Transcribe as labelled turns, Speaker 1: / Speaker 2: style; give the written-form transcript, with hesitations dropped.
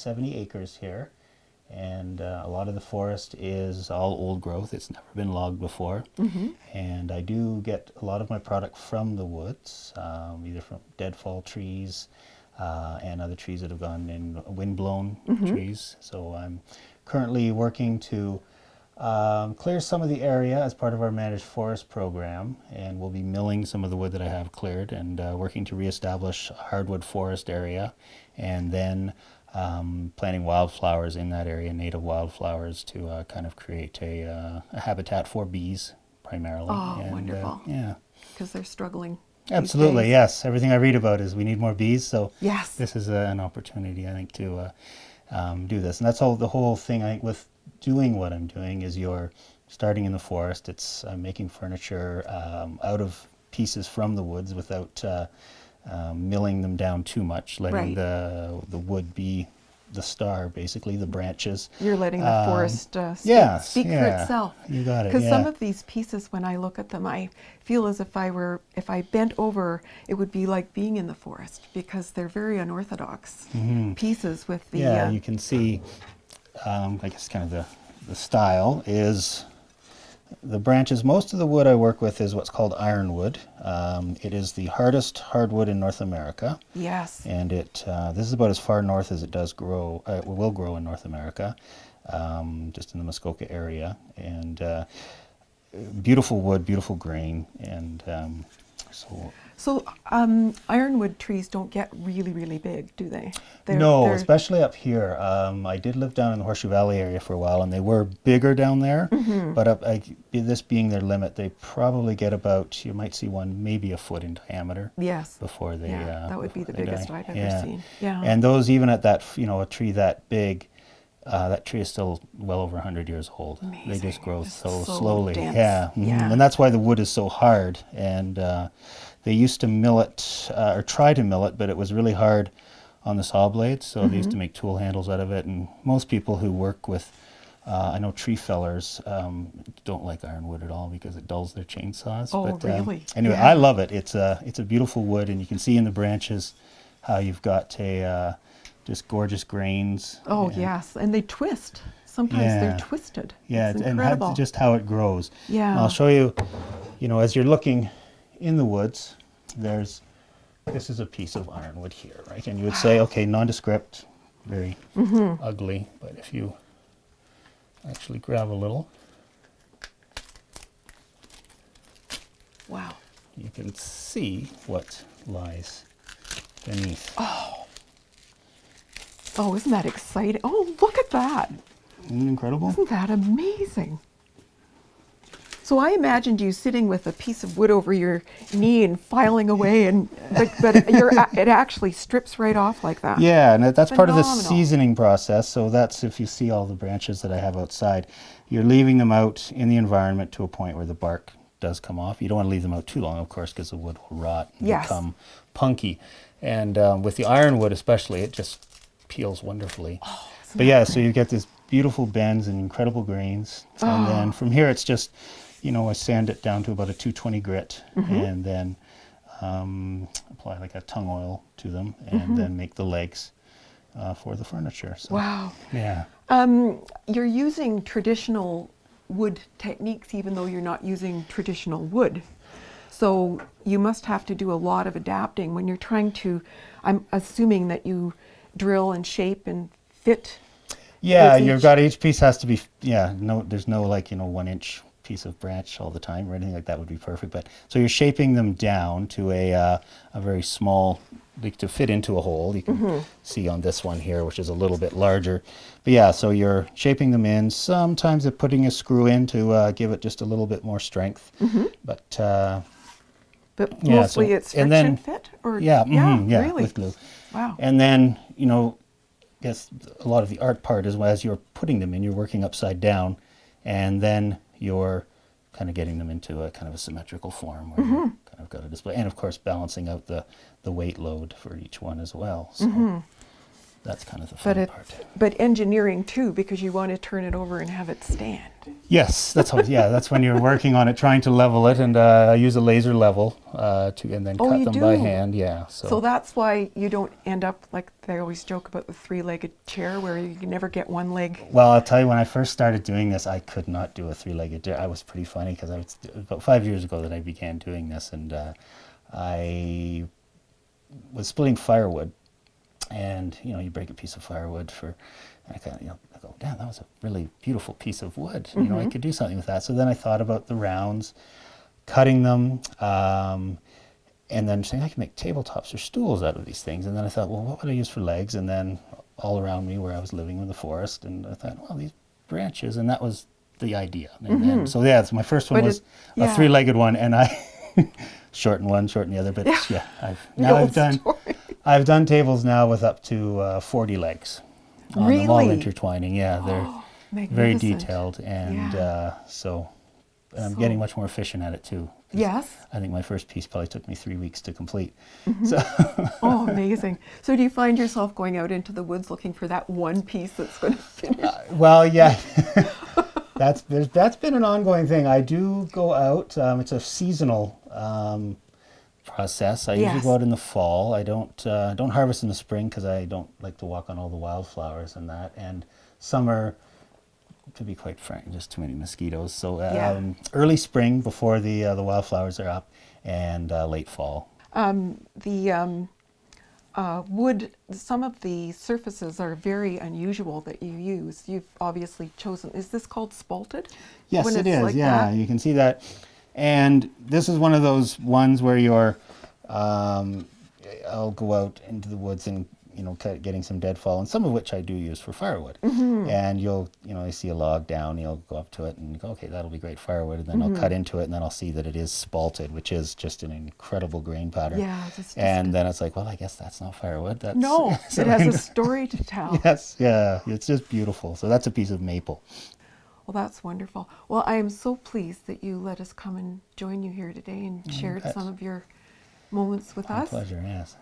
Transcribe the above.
Speaker 1: 70 acres here, and a lot of the forest is all old growth. It's never been logged before, and I do get a lot of my product from the woods, either from deadfall trees and other trees that have gone in windblown trees. So I'm currently working to clear some of the area as part of our managed forest program, and we'll be milling some of the wood that I have cleared and working to reestablish a hardwood forest area, and then planting wildflowers in that area, native wildflowers, to kind of create a habitat for bees primarily.
Speaker 2: Oh,
Speaker 1: and,
Speaker 2: wonderful.
Speaker 1: Yeah.
Speaker 2: Because they're struggling.
Speaker 1: Absolutely,
Speaker 2: days.
Speaker 1: yes. Everything I read about is we need more bees, so
Speaker 2: Yes.
Speaker 1: this is an opportunity, I think, to do this. And that's all. The whole thing, I think, with doing what I'm doing is you're starting in the forest. It's making furniture out of pieces from the woods without milling them down too much, letting
Speaker 2: Right.
Speaker 1: the wood be the star, basically, the branches.
Speaker 2: You're letting the forest
Speaker 1: Yes,
Speaker 2: speak for
Speaker 1: yeah,
Speaker 2: itself.
Speaker 1: you got it,
Speaker 2: Because
Speaker 1: yeah.
Speaker 2: some of these pieces, when I look at them, I feel as if I bent over, it would be like being in the forest, because they're very unorthodox pieces with the...
Speaker 1: Yeah, you can see, I guess kind of the style is the branches. Most of the wood I work with is what's called ironwood. It is the hardest hardwood in North America.
Speaker 2: Yes.
Speaker 1: And this is about as far north as it does grow, will grow in North America, just in the Muskoka area. And beautiful wood, beautiful grain, and
Speaker 2: So ironwood trees don't get really, really big, do they?
Speaker 1: No, especially up here. I did live down in the Horseshoe Valley area for a while, and they were bigger down there. But this being their limit, they probably get about, you might see one maybe a foot in diameter.
Speaker 2: Yes.
Speaker 1: Before they
Speaker 2: that would be the biggest
Speaker 1: die.
Speaker 2: I've ever seen. Yeah.
Speaker 1: And those, even at that, a tree that big, that tree is still well over 100 years old.
Speaker 2: Amazing.
Speaker 1: They just grow
Speaker 2: Just
Speaker 1: so
Speaker 2: so
Speaker 1: slowly.
Speaker 2: dense.
Speaker 1: Yeah.
Speaker 2: Yeah.
Speaker 1: And that's why the wood is so hard. And they used to mill it, or try to mill it, but it was really hard on the saw blades, so they used to make tool handles out of it. And most people who work with, I know tree fellers, don't like ironwood at all because it dulls their chainsaws.
Speaker 2: Oh,
Speaker 1: but,
Speaker 2: really?
Speaker 1: Anyway,
Speaker 2: Yeah.
Speaker 1: I love it. It's a beautiful wood, and you can see in the branches how you've got just gorgeous grains.
Speaker 2: Oh,
Speaker 1: and,
Speaker 2: yes. And they twist. Sometimes
Speaker 1: Yeah.
Speaker 2: they're twisted.
Speaker 1: Yeah,
Speaker 2: It's
Speaker 1: and
Speaker 2: incredible.
Speaker 1: just how it grows.
Speaker 2: Yeah.
Speaker 1: And I'll show you, as you're looking in the woods, this is a piece of ironwood here, right? And you would say, okay, nondescript, very ugly, but if you actually grab a little,
Speaker 2: Wow.
Speaker 1: you can see what lies beneath.
Speaker 2: Oh, isn't that exciting? Oh, look at that.
Speaker 1: Isn't it incredible?
Speaker 2: Isn't that amazing? So I imagined you sitting with a piece of wood over your knee and filing away, but it actually strips right off like that.
Speaker 1: Yeah, and that's part of the
Speaker 2: Phenomenal.
Speaker 1: seasoning process. So that's, if you see all the branches that I have outside, you're leaving them out in the environment to a point where the bark does come off. You don't want to leave them out too long, of course, because the wood will rot and
Speaker 2: Yes.
Speaker 1: become punky. And with the ironwood especially, it just peels wonderfully. But yeah, so you get this beautiful bends and incredible grains. And then from here it's just, I sand it down to about a 220 grit, and then apply like a tung oil to them, and then make the legs for the furniture. So,
Speaker 2: Wow.
Speaker 1: yeah.
Speaker 2: You're using traditional wood techniques even though you're not using traditional wood. So you must have to do a lot of adapting when you're trying to, I'm assuming that you drill and shape and fit.
Speaker 1: Yeah,
Speaker 2: with
Speaker 1: you've got, each piece has to be, there's no 1 inch piece of branch all the time or anything like that would be perfect. But so you're shaping them down to a very small, like to fit into a hole. You can see on this one here, which is a little bit larger. But yeah, so you're shaping them in. Sometimes they're putting a screw in to give it just a little bit more strength. But yeah,
Speaker 2: mostly
Speaker 1: so-
Speaker 2: it's
Speaker 1: and
Speaker 2: friction
Speaker 1: then-
Speaker 2: fit? Or
Speaker 1: yeah,
Speaker 2: really?
Speaker 1: with glue.
Speaker 2: Wow.
Speaker 1: And then, yes, a lot of the art part is as you're putting them in, you're working upside down, and then you're kind of getting them into a kind of a symmetrical form where you've kind of got a display. And of course, balancing out the weight load for each one as well. So, that's kind of the
Speaker 2: But
Speaker 1: fun part.
Speaker 2: but engineering too, because you want to turn it over and have it stand.
Speaker 1: Yes, that's how. Yeah, that's when you're working on it, trying to level it, and I use a laser level and then
Speaker 2: Oh,
Speaker 1: cut
Speaker 2: you
Speaker 1: them by
Speaker 2: do?
Speaker 1: hand. Yeah.
Speaker 2: So that's why you don't end up like they always joke about the three-legged chair, where you can never get one leg.
Speaker 1: Well, I'll tell you, when I first started doing this, I could not do a three-legged chair. I was pretty funny because about 5 years ago that I began doing this, and I was splitting firewood, and you break a piece of firewood for, and I kind of I go, damn, that was a really beautiful piece of wood. I could do something with that. So then I thought about the rounds, cutting them, and then saying I can make tabletops or stools out of these things. And then I thought, well, what would I use for legs? And then all around me where I was living in the forest, and I thought, well, these branches, and that was the idea. And then, so yeah, so my first one
Speaker 2: But
Speaker 1: was
Speaker 2: yeah.
Speaker 1: a three-legged one, and I shorten one, shorten the other. But yeah, I've done tables now with up to 40 legs. On them, all
Speaker 2: Really?
Speaker 1: intertwining. Yeah, they're very
Speaker 2: Magnificent.
Speaker 1: detailed, and and I'm
Speaker 2: So-
Speaker 1: getting much more efficient at it too. 'Cause
Speaker 2: Yes.
Speaker 1: I think my first piece probably took me 3 weeks to complete.
Speaker 2: Oh, amazing. So do you find yourself going out into the woods looking for that one piece that's going to finish?
Speaker 1: Well, yeah, that's been an ongoing thing. I do go out. It's a seasonal process. I usually
Speaker 2: Yes.
Speaker 1: go out in the fall. I don't harvest in the spring because I don't like to walk on all the wildflowers and that. And summer, to be quite frank, just too many mosquitoes. So
Speaker 2: Yeah.
Speaker 1: early spring before the wildflowers are up, and late fall.
Speaker 2: Wood, some of the surfaces are very unusual that you use. You've obviously chosen, is this called spalted?
Speaker 1: Yes,
Speaker 2: When
Speaker 1: it
Speaker 2: it's
Speaker 1: is.
Speaker 2: like
Speaker 1: Yeah,
Speaker 2: that?
Speaker 1: you can see that. And this is one of those ones where you're, I'll go out into the woods and getting some deadfall, and some of which I do use for firewood. And I see a log down, you'll go up to it and go, okay, that'll be great firewood, and then I'll cut into it, and then I'll see that it is spalted, which is just an incredible grain pattern.
Speaker 2: Yeah, just
Speaker 1: and then it's like, well, I guess that's not firewood. That's
Speaker 2: No,
Speaker 1: so
Speaker 2: it has a story to tell.
Speaker 1: Yes, yeah, it's just beautiful. So that's a piece of maple.
Speaker 2: Well, that's wonderful. Well, I am so pleased that you let us come and join you here today and shared
Speaker 1: bet.
Speaker 2: some of your moments with
Speaker 1: My
Speaker 2: us.
Speaker 1: pleasure, yes.